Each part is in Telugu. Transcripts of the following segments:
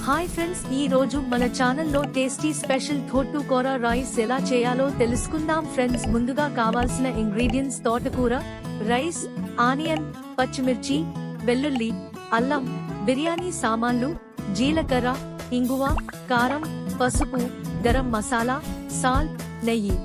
హాయ్ ఫ్రెండ్స్, ఈ రోజు మన ఛానల్లో టేస్టీ స్పెషల్ తోటకూర రైస్ ఎలా చేయాలో తెలుసుకుందాం ఫ్రెండ్స్. ముందుగా కావాల్సిన ఇంగ్రీడియంట్స్: తోటకూర, రైస్, ఆనియన్, పచ్చిమిర్చి, వెల్లుల్లి, అల్లం, బిర్యానీ సామాన్లు, జీలకర్ర, ఇంగువ, కారం, పసుపు, గరం మసాలా, సాల్ట్, నెయ్యి,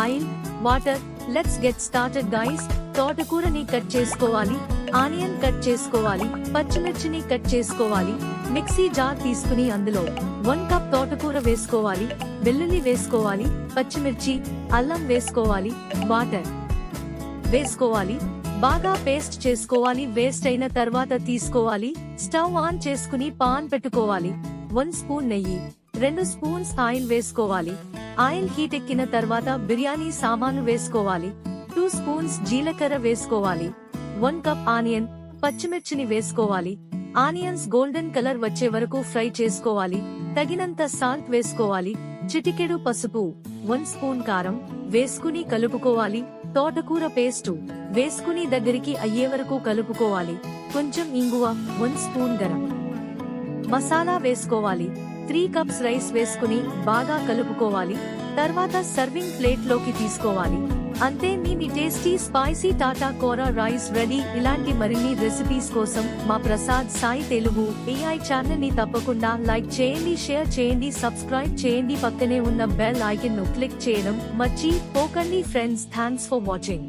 oil, water. Let's get started guys. తోటకూరని కట్ చేసుకోవాలి, ఆనియన్ కట్ చేసుకోవాలి, పచ్చిమిర్చిని కట్ చేసుకోవాలి. మిక్సీ జార్ తీసుకుని అందులో 1 కప్ తోటకూర వేసుకోవాలి, వెల్లుల్లి వేసుకోవాలి, పచ్చిమిర్చి, అల్లం వేసుకోవాలి, వాటర్ వేసుకోవాలి. బాగా పేస్ట్ చేసుకోవాలి. వేస్ట్ అయిన తర్వాత తీసుకోవాలి. స్టవ్ ఆన్ చేసుకుని పాన్ పెట్టుకోవాలి. 1 స్పూన్ నెయ్యి, 2 స్పూన్స్ ఆయిల్ వేసుకోవాలి. ఆయిల్ హీట్ ఎక్కిన తర్వాత బిర్యానీ సామాను వేసుకోవాలి. 2 స్పూన్స్ జీలకర్ర వేసుకోవాలి. 1 కప్ ఆనియన్, పచ్చిమిర్చిని వేసుకోవాలి. ఆనియన్స్ గోల్డెన్ కలర్ వచ్చే వరకు ఫ్రై చేసుకోవాలి. తగినంత సాల్ట్ వేసుకోవాలి. చిటికెడు పసుపు, 1 స్పూన్ కారం వేసుకుని కలుపుకోవాలి. తోటకూర పేస్టు వేసుకుని దగ్గరికి అయ్యే వరకు కలుపుకోవాలి. కొంచెం ఇంగువ, 1 స్పూన్ గరం మసాలా వేసుకోవాలి. 3 కప్స్ రైస్ వేసుకుని బాగా కలుపుకోవాలి. తర్వాత సర్వింగ్ ప్లేట్ లోకి తీసుకోవాలి. అంతే, మీ టేస్టీ స్పైసీ తోటకూర రైస్ రెడీ. ఇలాంటి మరిన్ని రెసిపీస్ కోసం మా ప్రసాద్ సాయి తెలుగు AI ఛానల్ ని తప్పకుండా లైక్ చేయండి, షేర్ చేయండి, సబ్స్క్రైబ్ చేయండి. పక్కనే ఉన్న బెల్ ఐకాన్ ను క్లిక్ చేయడం మర్చిపోకండి ఫ్రెండ్స్. Thanks for watching.